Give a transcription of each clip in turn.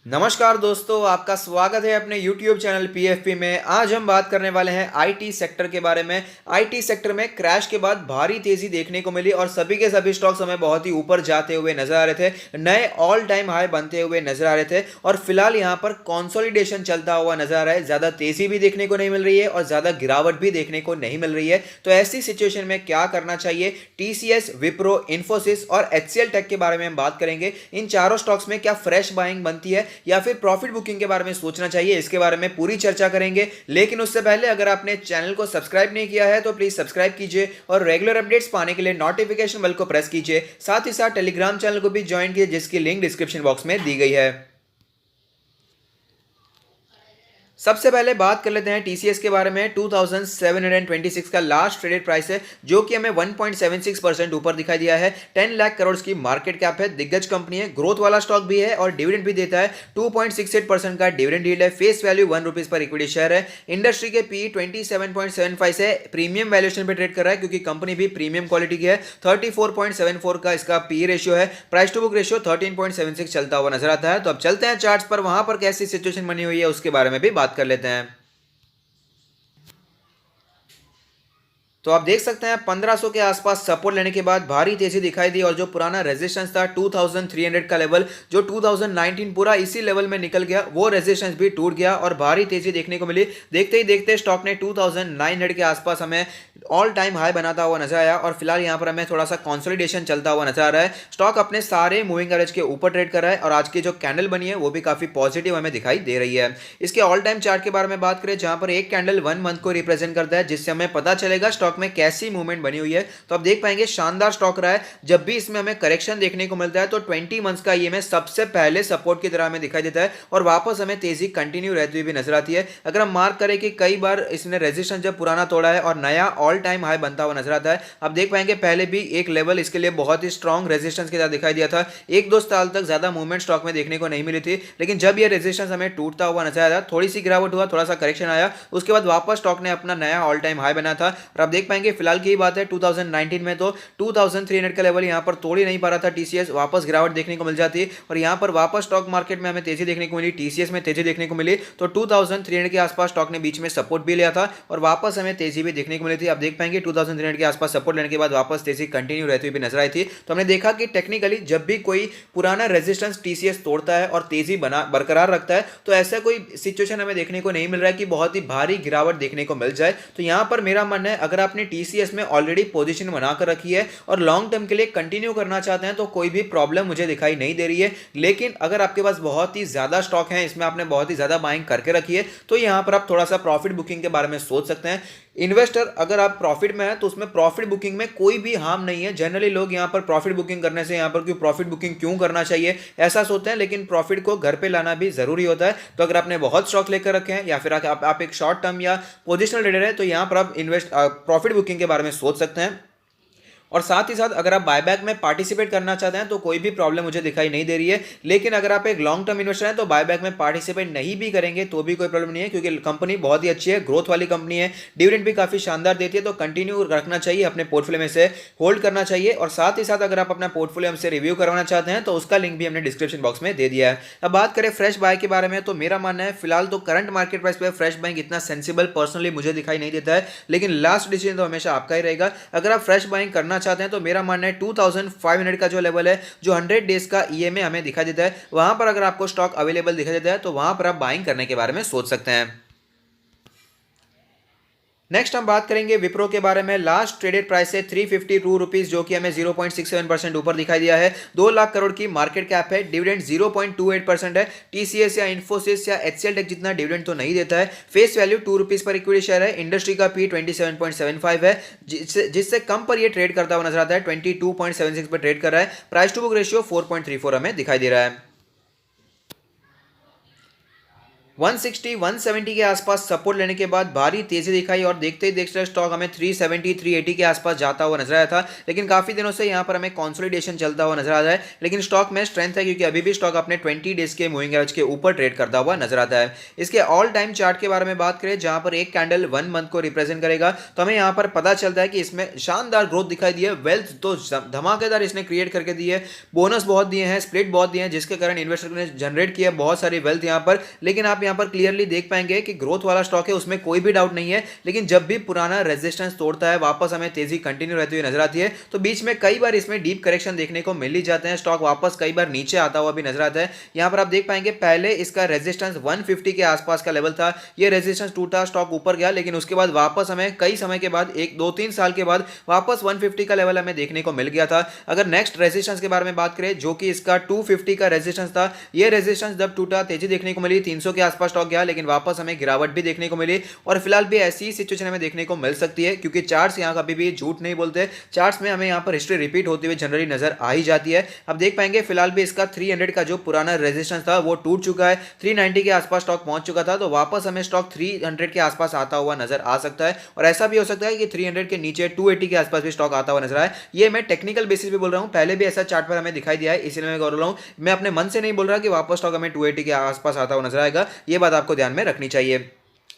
नमस्कार दोस्तों, आपका स्वागत है अपने YouTube चैनल PFP में। आज हम बात करने वाले हैं IT सेक्टर के बारे में। IT सेक्टर में क्रैश के बाद भारी तेजी देखने को मिली और सभी के सभी स्टॉक्स हमें बहुत ही ऊपर जाते हुए नजर आ रहे थे, नए ऑल टाइम हाई बनते हुए नजर आ रहे थे और फिलहाल यहाँ पर कंसोलिडेशन चलता हुआ नजर आ रहा है। ज्यादा तेजी भी देखने को नहीं मिल रही है और ज्यादा गिरावट भी देखने को नहीं मिल रही है। तो ऐसी सिचुएशन में क्या करना चाहिए, TCS, विप्रो, इन्फोसिस और HCL टेक के बारे में हम बात करेंगे। इन चारों स्टॉक्स में क्या फ्रेश बाइंग बनती है या फिर प्रॉफिट बुकिंग के बारे में सोचना चाहिए, इसके बारे में पूरी चर्चा करेंगे। लेकिन उससे पहले अगर आपने चैनल को सब्सक्राइब नहीं किया है तो प्लीज सब्सक्राइब कीजिए और रेगुलर अपडेट्स पाने के लिए नोटिफिकेशन बेल को प्रेस कीजिए। साथ ही साथ टेलीग्राम चैनल को भी ज्वाइन कीजिए, जिसकी लिंक डिस्क्रिप्शन बॉक्स में दी गई है। सबसे पहले बात कर लेते हैं टीसीएस के बारे में। 2726 का लास्ट ट्रेडेड प्राइस है, जो कि हमें 1.76% ऊपर दिखाई दिया है। 10 लाख करोड़ की मार्केट कैप है, दिग्गज कंपनी है, ग्रोथ वाला स्टॉक भी है और डिविडेंड भी देता है। 2.68% का डिविडेंड यील्ड है। फेस वैल्यू ₹1 पर इक्विटी शेयर है। इंडस्ट्री के पी 27.75 से प्रीमियम वैल्यूएशन पे ट्रेड कर रहा है, क्योंकि कंपनी भी प्रीमियम क्वालिटी की है। 34.74 का इसका पी रेशियो है। प्राइस टू बुक रेशियो 13.76 चलता हुआ नजर आता है। तो अब चलते हैं चार्ट्स पर, वहां पर कैसी सिचुएशन बनी हुई है उसके बारे में भी बात कर लेते हैं। तो आप देख सकते हैं 1500 के आसपास सपोर्ट लेने के बाद भारी तेजी दिखाई दी और जो पुराना रेजिस्टेंस था 2300 का लेवल, जो 2019 पूरा इसी लेवल में निकल गया, वो रेजिस्टेंस भी टूट गया और भारी तेजी देखने को मिली। देखते ही देखते स्टॉक ने 2900 के आसपास हमें ऑल टाइम हाई बनाता हुआ नजर आया और फिलहाल यहाँ पर हमें थोड़ा सा कंसोलिडेशन चलता हुआ नजर आ रहा है। स्टॉक अपने सारे मूविंग एवरेज के ऊपर ट्रेड कर रहा है और आज की जो कैंडल बनी है वो भी काफी पॉजिटिव हमें दिखाई दे रही है। इसके ऑल टाइम चार्ट के बारे में बात करें, जहां पर एक कैंडल 1 मंथ को रिप्रेजेंट करता है, जिससे हमें पता चलेगा स्टॉक में कैसी मूवमेंट बनी हुई है। तो आप देख पाएंगे शानदार स्टॉक रहा है। जब भी इसमें हमें करेक्शन देखने को मिलता है तो 20 मंथ्स का ईएमए सबसे पहले सपोर्ट की तरह हमें दिखाई देता है और वापस हमें तेजी कंटिन्यू रहती हुई भी नजर आती है। अगर हम मार्क करें कि कई बार इसने रेजिस्टेंस जब पुराना तोड़ा है और नया ऑल टाइम हाई बनता हुआ नजर आता है। आप देख पाएंगे पहले भी एक लेवल इसके लिए बहुत ही स्ट्रॉन्ग रेजिस्टेंस के साथ दिखाई दिया था। 1-2 साल तक ज्यादा मूवमेंट स्टॉक में देखने को नहीं मिली थी, लेकिन जब यह रेजिस्टेंस हमें टूटता हुआ नजर आया, थोड़ी सी गिरावट हुआ, थोड़ा सा करेक्शन आया, उसके बाद वापस स्टॉक ने अपना नया ऑल टाइम हाई बना था। और आप देख पाएंगे फिलहाल की बात है 2019 में तो 2300 का लेवल यहां पर तोड़ ही नहीं पा रहा था टीसीएस, वापस गिरावट देखने को मिल जाती और यहां पर वापस स्टॉक मार्केट में हमें तेजी देखने को मिली, टीसीएस में तेजी देखने को मिली। तो 2300 के आसपास स्टॉक ने बीच में सपोर्ट भी लिया था और वापस हमें तेजी भी देखने को मिली थी। आप देख पाएंगे 2300 के आसपास सपोर्ट लेने के बाद वापस तेजी कंटिन्यू रहती हुई भी नजर आई थी। तो हमने देखा कि टेक्निकली जब भी कोई पुराना रेजिस्टेंस टीसीएस तोड़ता है और तेजी बना बरकरार रखता है, तो ऐसा कोई सिचुएशन हमें देखने को नहीं मिल रहा है कि बहुत ही भारी गिरावट देखने को मिल जाए। तो यहां पर मेरा मानना है, अगर आपने टीसीएस में ऑलरेडी पोजीशन बनाकर रखी है और लॉन्ग टर्म के लिए कंटिन्यू करना चाहते हैं, तो कोई भी प्रॉब्लम मुझे दिखाई नहीं दे रही है। लेकिन अगर आपके पास बहुत ही ज्यादा स्टॉक है, इसमें आपने बहुत ही ज्यादा बाइंग करके रखी है, तो यहां पर आप थोड़ा सा प्रॉफिट बुकिंग के बारे में सोच सकते हैं। इन्वेस्टर अगर आप प्रॉफिट में है तो उसमें प्रॉफिट बुकिंग में कोई भी हार्म नहीं है। जनरली लोग यहां पर प्रॉफिट बुकिंग करने से, यहां पर क्यों प्रॉफिट बुकिंग क्यों करना चाहिए ऐसा सोचते हैं, लेकिन प्रॉफिट को घर पे लाना भी जरूरी होता है। तो अगर आपने बहुत स्टॉक लेकर रखे हैं या फिर आप एक शॉर्ट टर्म या पोजिशनल ट्रेडर है, तो यहां पर आप प्रॉफिट बुकिंग के बारे में सोच सकते हैं। और साथ ही साथ अगर आप बायबैक में पार्टिसिपेट करना चाहते हैं तो कोई भी प्रॉब्लम मुझे दिखाई नहीं दे रही है। लेकिन अगर आप एक लॉन्ग टर्म इन्वेस्टर हैं तो बायबैक में पार्टिसिपेट नहीं भी करेंगे तो भी कोई प्रॉब्लम नहीं है, क्योंकि कंपनी बहुत ही अच्छी है, ग्रोथ वाली कंपनी है, डिविडेंड भी काफी शानदार देती है। तो कंटिन्यू रखना चाहिए, अपने पोर्टफोलियो में से होल्ड करना चाहिए। और साथ ही साथ अगर आप अपना पोर्टफोलियो हमसे रिव्यू करवाना चाहते हैं तो उसका लिंक भी हमने डिस्क्रिप्शन बॉक्स में दे दिया है। अब बात करें फ्रेश बाय के बारे में, तो मेरा मानना है फिलहाल तो करंट मार्केट प्राइस पे फ्रेश बाइंग इतना सेंसिबल पर्सनली मुझे दिखाई नहीं देता है, लेकिन लास्ट डिसीजन तो हमेशा आपका ही रहेगा। अगर आप फ्रेश बाइंग करना चाहते हैं तो मेरा मानना है 2500 का जो लेवल है, जो 100 डेज का ईएमए हमें दिखा देता है, वहां पर अगर आपको स्टॉक अवेलेबल दिखा देता है तो वहां पर आप बाइंग करने के बारे में सोच सकते हैं। नेक्स्ट हम बात करेंगे विप्रो के बारे में। लास्ट ट्रेडेड प्राइस है ₹352, जो कि हमें 0.67% ऊपर दिखाई दिया है। 2 लाख करोड़ की मार्केट कैप है, डिविडेंड 0.28% है। टीसीएस या इन्फोसिस या HCL टेक जितना डिविडेंड तो नहीं देता है। फेस वैल्यू ₹2 पर इक्विटी शेयर है। इंडस्ट्री का पी 27.75 है, जिससे कम पर यह ट्रेड करता हुआ नजर आता है। 22.76 पर ट्रेड कर रहा है। प्राइस टू बुक रेशियो 4.34 हमें दिखाई दे रहा है। 160 170 के आसपास सपोर्ट लेने के बाद भारी तेजी दिखाई और देखते ही देखते स्टॉक हमें 370 380 के आसपास जाता हुआ नजर आया था। लेकिन काफी दिनों से यहां पर हमें कंसोलिडेशन चलता हुआ नजर आ रहा है, लेकिन स्टॉक में स्ट्रेंथ है क्योंकि अभी भी स्टॉक अपने 20 डेज के मूविंग एवरेज के ऊपर ट्रेड करता हुआ नजर आता है। इसके ऑल टाइम चार्ट के बारे में बात करें जहां पर एक कैंडल 1 मंथ को रिप्रेजेंट करेगा, तो हमें यहां पर पता चलता है कि इसमें शानदार ग्रोथ दिखाई दी है। वेल्थ तो धमाकेदार इसने क्रिएट करके दी है, बोनस बहुत दिए हैं, स्प्लिट बहुत दिए हैं, जिसके कारण इन्वेस्टर ने जनरेट किया बहुत सारी वेल्थ यहां पर। लेकिन आप यहां पर क्लियरली देख पाएंगे कि ग्रोथ वाला स्टॉक है, उसमें कोई भी डाउट नहीं है, लेकिन जब भी पुराना रेजिस्टेंस तोड़ता है वापस हमें तेजी कंटिन्यू रहती हुई नजर आती है। तो बीच में कई बार इसमें डीप करेक्शन देखने को मिल ही जाते हैं, स्टॉक वापस कई बार नीचे आता हुआ भी नजर आता है। यहां पर आप देख पाएंगे पहले इसका रेजिस्टेंस 150 के आसपास का लेवल था, ये रेजिस्टेंस टूटा, स्टॉक ऊपर गया, लेकिन उसके बाद वापस हमें कई समय के बाद 1 2 3 साल के बाद वापस 150 का लेवल हमें देखने को मिल गया था। अगर नेक्स्ट रेजिस्टेंस के बारे में बात करें जो कि इसका 250 का रेजिस्टेंस था, ये रेजिस्टेंस जब टूटा तेजी देखने को मिली, 300 के आसपास स्टॉक गया, लेकिन वापस हमें गिरावट भी देखने को मिली। और फिलहाल भी ऐसी सिचुएशन हमें देखने को मिल सकती है क्योंकि चार्ट्स यहां कभी भी झूठ नहीं बोलते, चार्ट्स में हमें यहां पर हिस्ट्री रिपीट होती हुई जनरली नजर आ ही जाती है। अब देख पाएंगे फिलहाल भी इसका 300 का जो पुराना रेजिस्टेंस था वो टूट चुका है, 390 के आसपास स्टॉक पहुंच चुका था, तो वापस हमें स्टॉक 300 के आसपास आता हुआ नजर आ सकता है। और ऐसा भी हो सकता है कि 300 के नीचे 280 के आसपास भी स्टॉक आता हुआ नजर आए। ये मैं टेक्निकल बेसिस पे बोल रहा हूं, पहले भी ऐसा चार्ट पर हमें दिखाई दिया है, इसलिए मैं बोल रहा हूं, मैं अपने मन से नहीं बोल रहा कि वापस स्टॉक हमें 280 के आसपास आता हुआ नजर आएगा। ये बात आपको ध्यान में रखनी चाहिए।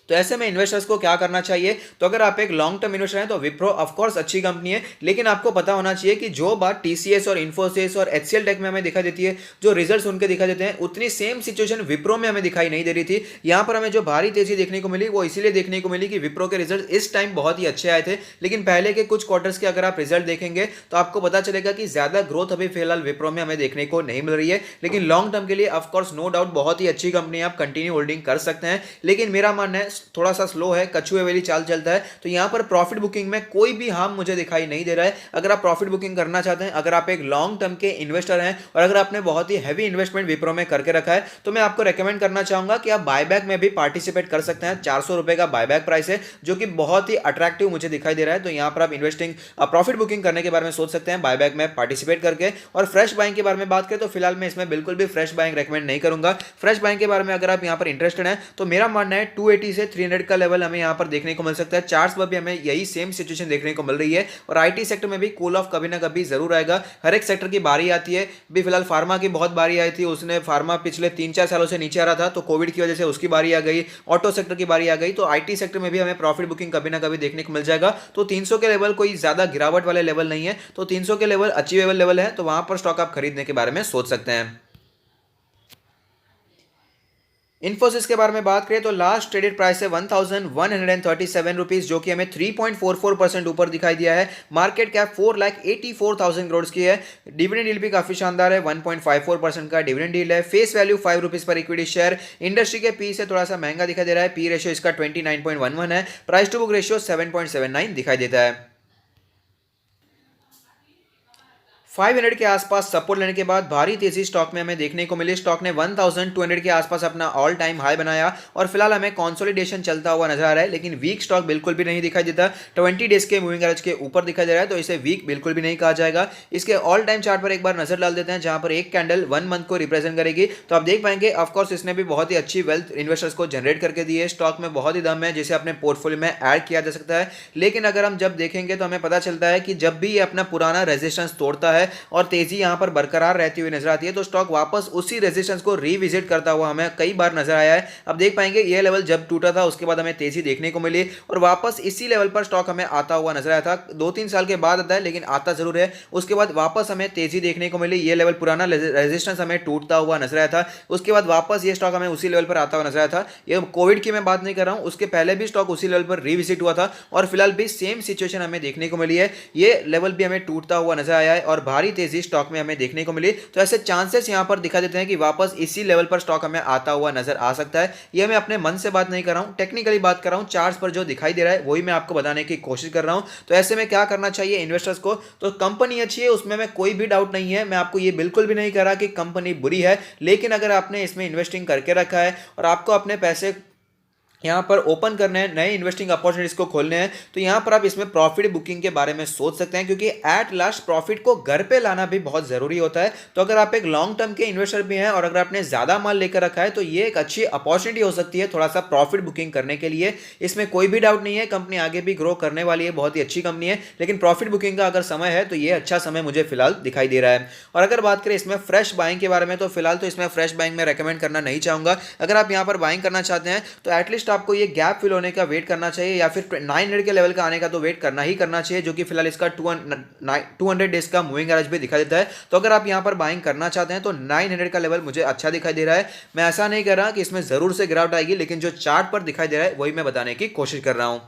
तो ऐसे में इन्वेस्टर्स को क्या करना चाहिए, तो अगर आप एक लॉन्ग टर्म इन्वेस्टर हैं तो विप्रो ऑफ कोर्स अच्छी कंपनी है, लेकिन आपको पता होना चाहिए कि जो बात टीसीएस और इन्फोसिस और एचसीएल टेक में हमें दिखाई देती है, जो रिजल्ट्स उनके दिखाई देते हैं, उतनी सेम सिचुएशन विप्रो में हमें दिखाई नहीं दे रही थी। यहां पर हमें जो भारी तेजी देखने को मिली वो इसीलिए देखने को मिली कि विप्रो के रिजल्ट इस टाइम बहुत ही अच्छे आए थे, लेकिन पहले के कुछ क्वार्टर्स के अगर आप रिजल्ट देखेंगे तो आपको पता चलेगा कि ज्यादा ग्रोथ अभी फिलहाल विप्रो में हमें देखने को नहीं मिल रही है। लेकिन लॉन्ग टर्म के लिए ऑफकोर्स नो डाउट बहुत ही अच्छी कंपनी है, आप कंटिन्यू होल्डिंग कर सकते हैं। लेकिन मेरा मानना है थोड़ा सा स्लो है, कछुए वाली चाल चलता है, तो यहां पर प्रॉफिट बुकिंग में कोई भी हार्म मुझे दिखाई नहीं दे रहा है। अगर आप प्रॉफिट बुकिंग करना चाहते हैं, अगर आप एक लॉन्ग टर्म के इन्वेस्टर हैं और अगर आपने बहुत ही हैवी इन्वेस्टमेंट विप्रो में करके रखा है, तो मैं आपको रेकमेंड करना चाहूंगा कि आप बायबैक में भी पार्टिसिपेट कर सकते हैं। 400 रुपए का बायबैक प्राइस है जो कि बहुत ही अट्रैक्टिव मुझे दिखाई दे रहा है। तो यहां पर आप इन्वेस्टिंग प्रॉफिट बुकिंग करने के बारे में सोच सकते हैं बायबैक में पार्टिसिपेट करके। और फ्रेश बाइंग के बारे में बात करें तो फिलहाल मैं इसमें बिल्कुल भी फ्रेश बाइंग रेकमेंड नहीं करूंगा। फ्रेश बाइंग के बारे में अगर आप यहां पर इंटरेस्टेड हैं तो मेरा मानना है 280 से 300 का लेवल हमें यहां पर देखने को मिल सकता है। चार्ट्स पर भी हमें यही सेम सिचुएशन देखने को मिल रही है और आईटी सेक्टर में भी कूल ऑफ कभी ना कभी जरूर आएगा। हर एक सेक्टर की बारी आती है, भी फिलहाल फार्मा की बहुत बारी आई थी, उसने फार्मा पिछले 3 4 सालों से नीचे आ रहा था, तो कोविड की वजह से उसकी बारी आ गई, ऑटो सेक्टर की बारी आ गई, तो आईटी सेक्टर में भी हमें प्रॉफिट बुकिंग कभी ना कभी देखने को मिल जाएगा। तो 300 के लेवल कोई ज्यादा गिरावट वाले लेवल नहीं है, तो 300 के लेवल अचीवेबल लेवल है, तो वहां पर स्टॉक आप खरीदने के बारे में सोच सकते हैं। इन्फोसिस के बारे में बात करें तो लास्ट ट्रेडेड प्राइस है 1137 रुपीज, जो कि हमें 3.44% ऊपर दिखाई दिया है। मार्केट कैप 4,84,000 करोड़ की है। डिविडेंड यील्ड भी काफी शानदार है, 1.54% का डिविडेंड यील्ड है। Face value 5 rupees per equity share. Industry के पी से थोड़ा सा महंगा दिखाई दे रहा है, पी रेशियो इसका 29.11 है। प्राइस टू बुक रेशियो 7.79 दिखाई देता है। 500 के आसपास सपोर्ट लेने के बाद भारी तेजी स्टॉक में हमें देखने को मिली। स्टॉक ने 1200 के आसपास अपना ऑल टाइम हाई बनाया और फिलहाल हमें कंसोलिडेशन चलता हुआ नजर आ रहा है, लेकिन वीक स्टॉक बिल्कुल भी नहीं दिखाई देता। 20 डेज के मूविंग एवरेज के ऊपर दिखाई दे रहा है, तो इसे वीक बिल्कुल भी नहीं कहा जाएगा। इसके ऑल टाइम चार्ट पर एक बार नजर डाल देते हैं, जहां पर एक कैंडल 1 मंथ को रिप्रेजेंट करेगी, तो आप देख पाएंगे ऑफकोर्स इसने भी बहुत ही अच्छी वेल्थ इन्वेस्टर्स को जनरेट करके दी है। स्टॉक में बहुत ही दम है जिसे अपने पोर्टफोलियो में ऐड किया जा सकता है। लेकिन अगर हम जब देखेंगे तो हमें पता चलता है कि जब भी ये अपना पुराना रेजिस्टेंस तोड़ता है और तेजी यहां पर बरकरार रहती हुई नजर आती है, तो स्टॉक वापस उसी रेजिस्टेंस को रिविजिट करता हुआ हमें कई बार नजर आया है। अब देख पाएंगे ये लेवल जब टूटा था उसके बाद हमें तेजी देखने को मिली और वापस इसी लेवल पर स्टॉक हमें आता हुआ नजर आया था। 2 3 साल के बाद आता है, लेकिन आता जरूर है। उसके बाद वापस हमें तेजी देखने को मिली, ये लेवल पुराना रेजिस्टेंस हमें टूटता हुआ नजर आया था। उसके बाद वापस ये स्टॉक हमें उसी लेवल पर आता हुआ नजर आया था। ये कोविड की मैं बात नहीं कर रहा हूं, उसके पहले भी स्टॉक उसी लेवल पर रिविजिट हुआ था और फिलहाल भी सेम सिचुएशन हमें देखने को मिली है। ये लेवल भी हमें टूटता हुआ नजर आया है और भारी तेजी स्टॉक में हमें देखने को मिली। तो ऐसे चांसेस यहां पर दिखा देते हैं कि वापस इसी लेवल पर स्टॉक हमें आता हुआ नजर आ सकता है। ये मैं अपने मन से बात नहीं कर रहा हूं, टेक्निकली बात कर रहा हूं। चार्ट्स पर जो दिखाई दे रहा है वही मैं आपको बताने की कोशिश कर रहा हूं। तो ऐसे में क्या करना चाहिए इन्वेस्टर्स को, तो कंपनी अच्छी है उसमें मैं कोई भी डाउट नहीं है, मैं आपको ये बिल्कुल भी नहीं कह रहा कि कंपनी बुरी है। लेकिन अगर आपने इसमें इन्वेस्टिंग करके रखा है और आपको अपने पैसे यहाँ पर ओपन करने हैं, नए इन्वेस्टिंग अपॉर्चुनिटीज को खोलने हैं, तो यहाँ पर आप इसमें प्रॉफिट बुकिंग के बारे में सोच सकते हैं, क्योंकि एट लास्ट प्रॉफिट को घर पे लाना भी बहुत जरूरी होता है। तो अगर आप एक लॉन्ग टर्म के इन्वेस्टर भी हैं और अगर आपने ज्यादा माल लेकर रखा है तो ये एक अच्छी अपॉर्चुनिटी हो सकती है थोड़ा सा प्रॉफिट बुकिंग करने के लिए। इसमें कोई भी डाउट नहीं है, कंपनी आगे भी ग्रो करने वाली है, बहुत ही अच्छी कंपनी है, लेकिन प्रॉफिट बुकिंग का अगर समय है तो ये अच्छा समय मुझे फिलहाल दिखाई दे रहा है। और अगर बात करें इसमें फ्रेश बाइंग के बारे में, तो फिलहाल तो इसमें फ्रेश बाइंग में रेकमेंड करना नहीं चाहूंगा। अगर आप यहाँ पर बाइंग करना चाहते हैं तो एटलीस्ट आपको ये गैप फिल होने का वेट करना चाहिए, या फिर 900 के लेवल का आने का तो वेट करना ही करना चाहिए, जो कि फिलहाल इसका 200 डेज का मूविंग एवरेज भी दिखा देता है। तो अगर आप यहां पर बाइंग करना चाहते हैं तो 900 का लेवल मुझे अच्छा दिखाई दे रहा है। मैं ऐसा नहीं कर रहा कि इसमें जरूर से गिरावट आएगी, लेकिन जो चार्ट पर दिखाई दे रहा है वही मैं बताने की कोशिश कर रहा हूं।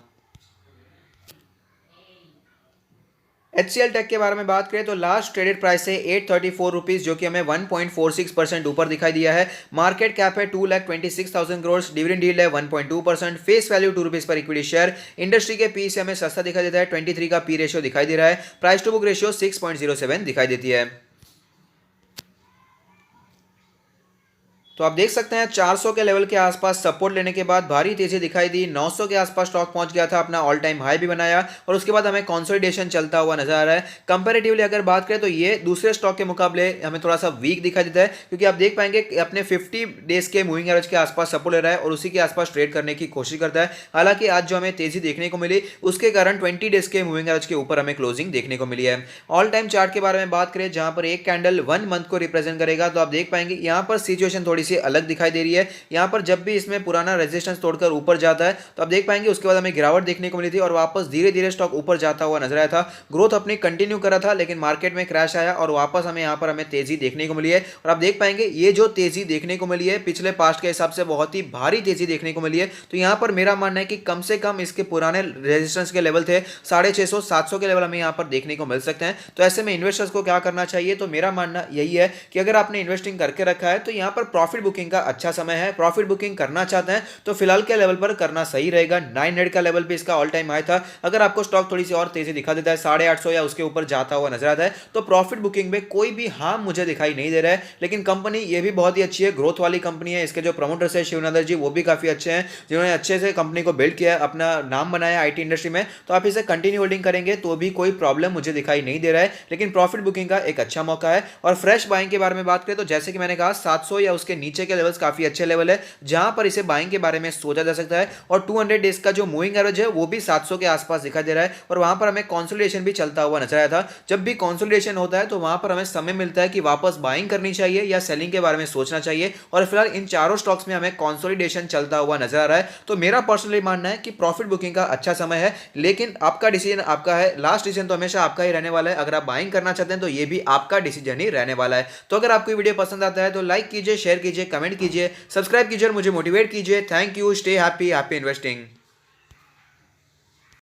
HCL टेक के बारे में बात करें तो लास्ट ट्रेडेड प्राइस है 834 रुपीज, जो कि हमें 1.46% ऊपर दिखाई दिया है। मार्केट कैप है 2,26,000 करोड़, डिविडेंड यील्ड है 1.2%, face value 2 rupees per equity share. Industry के पी से हमें सस्ता दिखाई देता है, 23 का पी रेशियो दिखाई दे रहा है, प्राइस टू बुक रेशियो 6.07 दिखाई देती है। तो आप देख सकते हैं 400 के लेवल के आसपास सपोर्ट लेने के बाद भारी तेजी दिखाई दी, 900 के आसपास स्टॉक पहुंच गया था, अपना ऑल टाइम हाई भी बनाया और उसके बाद हमें कंसोलिडेशन चलता हुआ नजर आ रहा है। कंपैरेटिवली अगर बात करें तो ये दूसरे स्टॉक के मुकाबले हमें थोड़ा सा वीक दिखाई देता है, क्योंकि आप देख पाएंगे कि अपने 50 डेज के मूविंग एवरेज के आसपास सपोर्ट ले रहा है और उसी के आसपास ट्रेड करने की कोशिश करता है। हालांकि आज जो हमें तेजी देखने को मिली उसके कारण 20 डेज के मूविंग एवरेज के ऊपर हमें क्लोजिंग देखने को मिली है। ऑल टाइम चार्ट के बारे में बात करें जहां पर एक कैंडल 1 मंथ को रिप्रेजेंट करेगा, तो आप देख पाएंगे यहां पर सिचुएशन थोड़ी सी अलग दिखाई दे रही है। यहां पर जब भी इसमें पुराना रेजिस्टेंस तोड़कर ऊपर जाता है तो आप देख पाएंगे उसके बाद हमें गिरावट देखने को मिली थी और वापस धीरे धीरे स्टॉक ऊपर जाता हुआ नजर आया था। ग्रोथ अपनी कंटिन्यू करा था, लेकिन मार्केट में क्रैश आया और वापस हमें यहां पर हमें तेजी देखने को मिली है। और आप देख पाएंगे ये जो तेजी देखने को मिली है पिछले पास्ट के हिसाब से बहुत ही भारी तेजी देखने को मिली है। तो यहां पर मेरा मानना है कि कम से कम इसके पुराने रेजिस्टेंस के लेवल थे 650 700 के लेवल हमें यहां पर देखने को मिल सकते हैं। तो ऐसे में इन्वेस्टर्स को क्या करना चाहिए, तो मेरा मानना यही है कि अगर आपने इन्वेस्टिंग करके रखा है तो यहां पर प्रॉफिट बुकिंग का अच्छा समय है। प्रॉफिट बुकिंग करना चाहते हैं तो फिलहाल के लेवल पर करना सही रहेगा। 900 का लेवल पे इसका ऑल टाइम हाई था। अगर आपको स्टॉक थोड़ी सी और तेजी दिखा देता है 850 या उसके ऊपर जाता हुआ नजर आता है तो प्रॉफिट बुकिंग में कोई भी हार्म मुझे दिखाई नहीं दे रहा है। लेकिन कंपनी ये भी बहुत ही अच्छी है, ग्रोथ वाली कंपनी है। इसके जो प्रमोटर्स है शिवनादर जी वो भी काफी अच्छे हैं, जिन्होंने अच्छे से कंपनी को बिल्ड किया है, अपना नाम बनाया आईटी इंडस्ट्री में। तो आप इसे कंटिन्यू होल्डिंग करेंगे तो भी कोई प्रॉब्लम मुझे दिखाई नहीं दे रहा है, लेकिन प्रॉफिट बुकिंग का एक अच्छा मौका है। और फ्रेश बाइंग के बारे में बात करें तो जैसे कि मैंने कहा 700 या उसके नीचे के लेवल्स काफी अच्छे लेवल है जहां पर इसे बाइंग के बारे में सोचा जा सकता है। और 200 डेज का जो मूविंग एवरेज है वो भी 700 के आसपास दिखाई दे रहा है और वहां पर हमें कंसोलिडेशन भी चलता हुआ नजर आया था। जब भी कंसोलिडेशन होता है तो वहां पर हमें समय मिलता है कि वापस बाइंग करनी चाहिए या सेलिंग के बारे में सोचना चाहिए। और फिलहाल इन चारों स्टॉक्स में हमें कंसोलिडेशन चलता हुआ नजर आ रहा है। तो मेरा पर्सनली मानना है कि प्रॉफिट बुकिंग का अच्छा समय है, लेकिन आपका डिसीजन आपका है। लास्ट डिसीजन तो हमेशा आपका ही रहने वाला है। अगर आप बाइंग करना चाहते हैं तो ये भी आपका डिसीजन ही रहने वाला है। तो अगर आपको वीडियो पसंद आता है तो लाइक कीजिए, शेयर कीजिए, कमेंट कीजिए, सब्सक्राइब कीजिए और मुझे मोटिवेट कीजिए। Thank you, stay happy, happy investing.